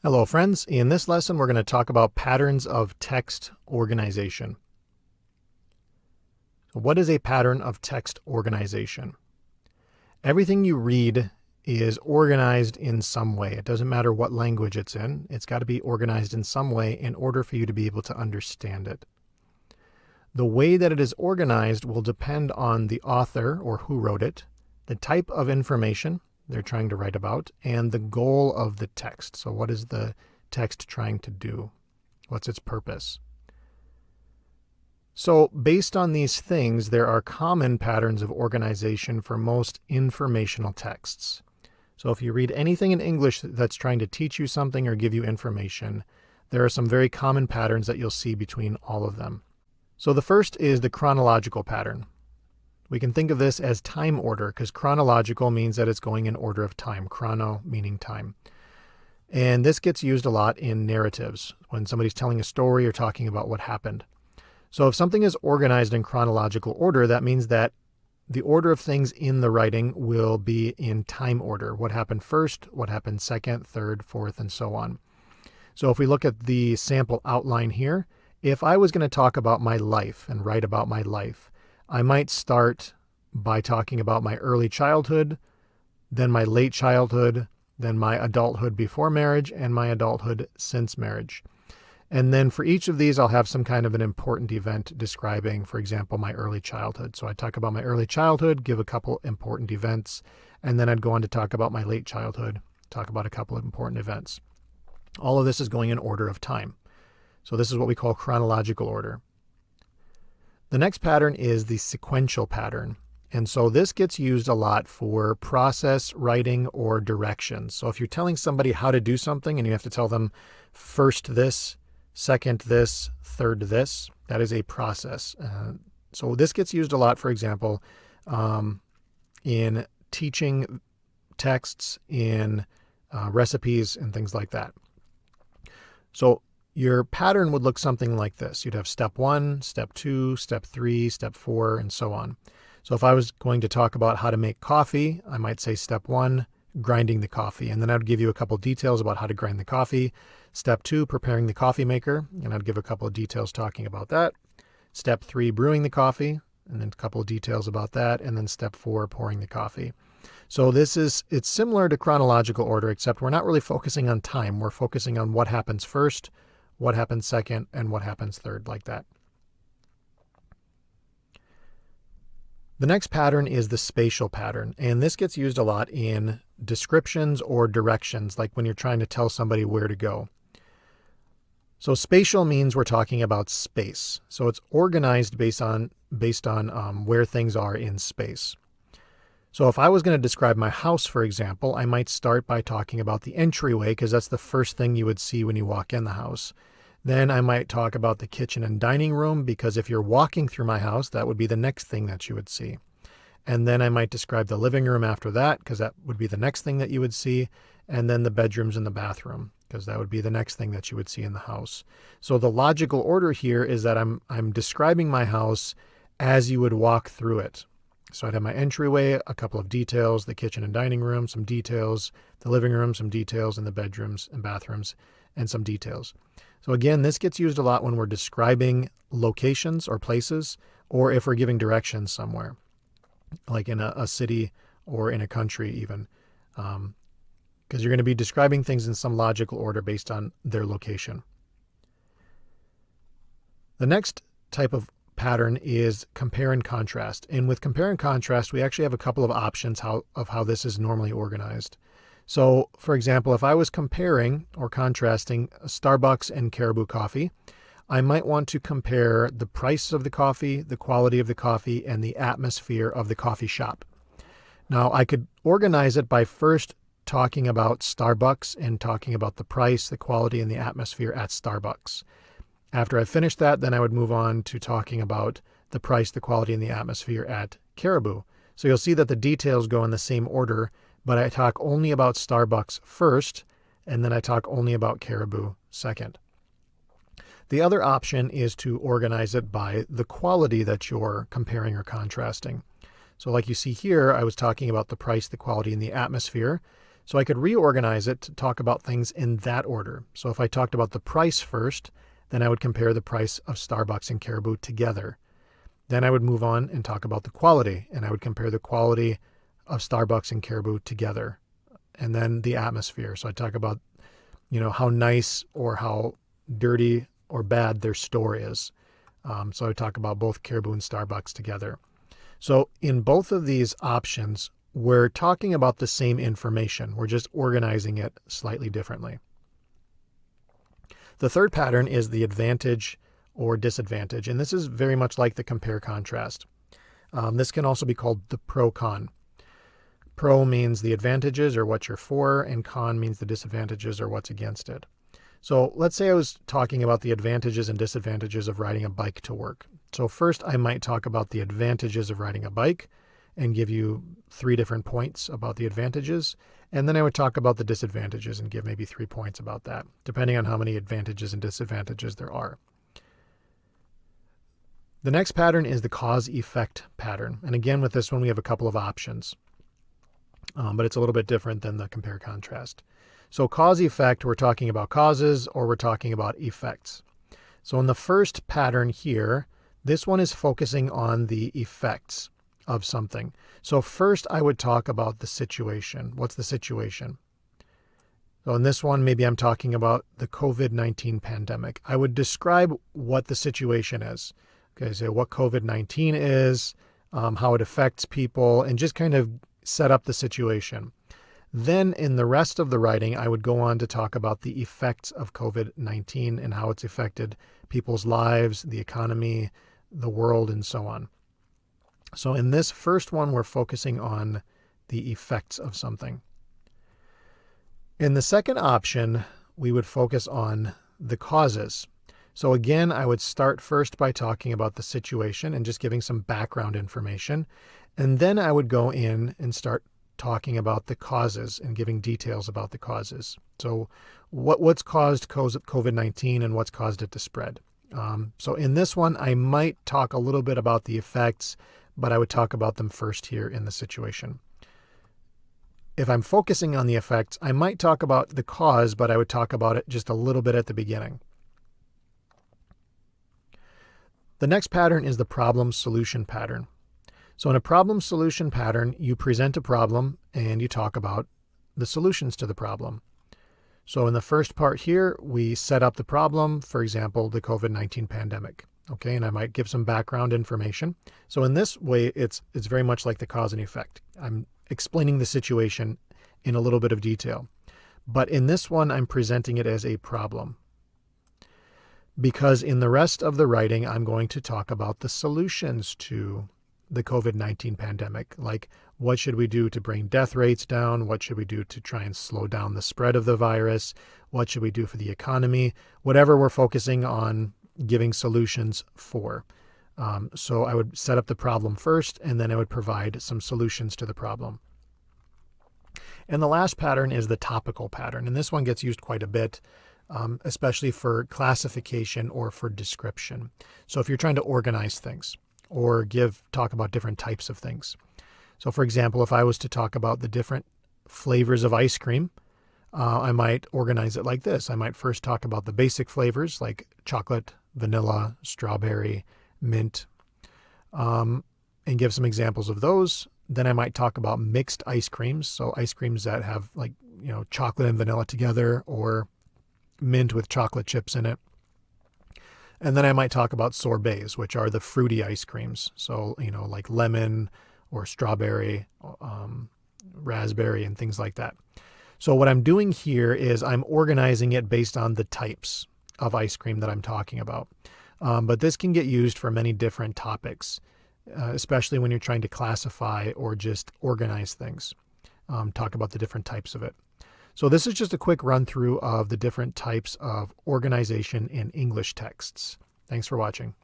Hello friends, in this lesson we're going to talk about patterns of text organization. So what is a pattern of text organization? Everything you read is organized in some way. It doesn't matter what language it's in. It's got to be organized in some way in order for you to be able to understand it. The way that it is organized will depend on the author or who wrote it, the type of information they're trying to write about, and the goal of the text. So what is the text trying to do? What's its purpose? So based on these things, there are common patterns of organization for most informational texts. So if you read anything in English that's trying to teach you something or give you information, there are some very common patterns that you'll see between all of them. So the first is the chronological pattern. We can think of this as time order because chronological means that it's going in order of time. Chrono meaning time. And this gets used a lot in narratives when somebody's telling a story or talking about what happened. So if something is organized in chronological order, that means that the order of things in the writing will be in time order. What happened first, what happened second, third, fourth, and so on. So if we look at the sample outline here, if I was going to talk about my life and write about my life, I might start by talking about my early childhood, then my late childhood, then my adulthood before marriage, and my adulthood since marriage. And then for each of these, I'll have some kind of an important event describing, for example, my early childhood. So I talk about my early childhood, give a couple important events, and then I'd go on to talk about my late childhood, talk about a couple of important events. All of this is going in order of time. So this is what we call chronological order. The next pattern is the sequential pattern. And so this gets used a lot for process writing or directions. So if you're telling somebody how to do something and you have to tell them first this, second this, third this, that is a process. So this gets used a lot, for example, in teaching texts, in recipes, and things like that. So your pattern would look something like this. You'd have step 1, step 2, step 3, step 4, and so on. So if I was going to talk about how to make coffee, I might say step 1, grinding the coffee. And then I'd give you a couple details about how to grind the coffee. Step 2, preparing the coffee maker. And I'd give a couple of details talking about that. Step 3, brewing the coffee. And then a couple of details about that. And then step 4, pouring the coffee. So it's similar to chronological order, except we're not really focusing on time. We're focusing on what happens first, what happens second, and what happens third, like that. The next pattern is the spatial pattern, and this gets used a lot in descriptions or directions, like when you're trying to tell somebody where to go. So spatial means we're talking about space. So it's organized based on where things are in space. So if I was going to describe my house, for example, I might start by talking about the entryway because that's the first thing you would see when you walk in the house. Then I might talk about the kitchen and dining room because if you're walking through my house, that would be the next thing that you would see. And then I might describe the living room after that because that would be the next thing that you would see. And then the bedrooms and the bathroom because that would be the next thing that you would see in the house. So the logical order here is that I'm describing my house as you would walk through it. So I'd have my entryway, a couple of details, the kitchen and dining room, some details, the living room, some details, and the bedrooms and bathrooms, and some details. So again, this gets used a lot when we're describing locations or places, or if we're giving directions somewhere, like in a city or in a country even, because you're going to be describing things in some logical order based on their location. The next type of pattern is compare and contrast. And with compare and contrast, we actually have a couple of options of how this is normally organized. So, for example, if I was comparing or contrasting Starbucks and Caribou coffee, I might want to compare the price of the coffee, the quality of the coffee, and the atmosphere of the coffee shop. Now, I could organize it by first talking about Starbucks and talking about the price, the quality, and the atmosphere at Starbucks. After I finished that, then I would move on to talking about the price, the quality, and the atmosphere at Caribou. So you'll see that the details go in the same order, but I talk only about Starbucks first, and then I talk only about Caribou second. The other option is to organize it by the quality that you're comparing or contrasting. So like you see here, I was talking about the price, the quality, and the atmosphere. So I could reorganize it to talk about things in that order. So if I talked about the price first, then I would compare the price of Starbucks and Caribou together. Then I would move on and talk about the quality, and I would compare the quality of Starbucks and Caribou together. And then the atmosphere. So I talk about, how nice or how dirty or bad their store is. So I talk about both Caribou and Starbucks together. So in both of these options, we're talking about the same information. We're just organizing it slightly differently. The third pattern is the advantage or disadvantage, and this is very much like the compare-contrast. This can also be called the pro-con. Pro means the advantages or what you're for, and con means the disadvantages or what's against it. So let's say I was talking about the advantages and disadvantages of riding a bike to work. So first I might talk about the advantages of riding a bike and give you 3 different points about the advantages. And then I would talk about the disadvantages and give maybe 3 points about that, depending on how many advantages and disadvantages there are. The next pattern is the cause-effect pattern. And again, with this one, we have a couple of options, but it's a little bit different than the compare-contrast. So cause-effect, we're talking about causes or we're talking about effects. So in the first pattern here, this one is focusing on the effects of something. So first I would talk about the situation. What's the situation? So in this one, maybe I'm talking about the COVID-19 pandemic. I would describe what the situation is. Okay, so what COVID-19 is, how it affects people, and just kind of set up the situation. Then in the rest of the writing, I would go on to talk about the effects of COVID-19 and how it's affected people's lives, the economy, the world, and so on. So in this first one, we're focusing on the effects of something. In the second option, we would focus on the causes. So again, I would start first by talking about the situation and just giving some background information. And then I would go in and start talking about the causes and giving details about the causes. So what's caused COVID-19 and what's caused it to spread. So in this one, I might talk a little bit about the effects, but I would talk about them first here in the situation. If I'm focusing on the effects, I might talk about the cause, but I would talk about it just a little bit at the beginning. The next pattern is the problem-solution pattern. So in a problem-solution pattern, you present a problem and you talk about the solutions to the problem. So in the first part here, we set up the problem, for example, the COVID-19 pandemic. Okay, and I might give some background information. So in this way, it's very much like the cause and effect. I'm explaining the situation in a little bit of detail. But in this one, I'm presenting it as a problem. Because in the rest of the writing, I'm going to talk about the solutions to the COVID-19 pandemic. Like, what should we do to bring death rates down? What should we do to try and slow down the spread of the virus? What should we do for the economy? Whatever we're focusing on giving solutions for. So I would set up the problem first, and then I would provide some solutions to the problem. And the last pattern is the topical pattern. And this one gets used quite a bit, especially for classification or for description. So if you're trying to organize things or talk about different types of things. So for example, if I was to talk about the different flavors of ice cream, I might organize it like this. I might first talk about the basic flavors like chocolate, vanilla, strawberry, mint, and give some examples of those. Then I might talk about mixed ice creams. So ice creams that have chocolate and vanilla together, or mint with chocolate chips in it. And then I might talk about sorbets, which are the fruity ice creams. So, like lemon or strawberry, raspberry, and things like that. So what I'm doing here is I'm organizing it based on the types of ice cream that I'm talking about. But this can get used for many different topics, especially when you're trying to classify or just organize things. Talk about the different types of it. So this is just a quick run through of the different types of organization in English texts. Thanks for watching.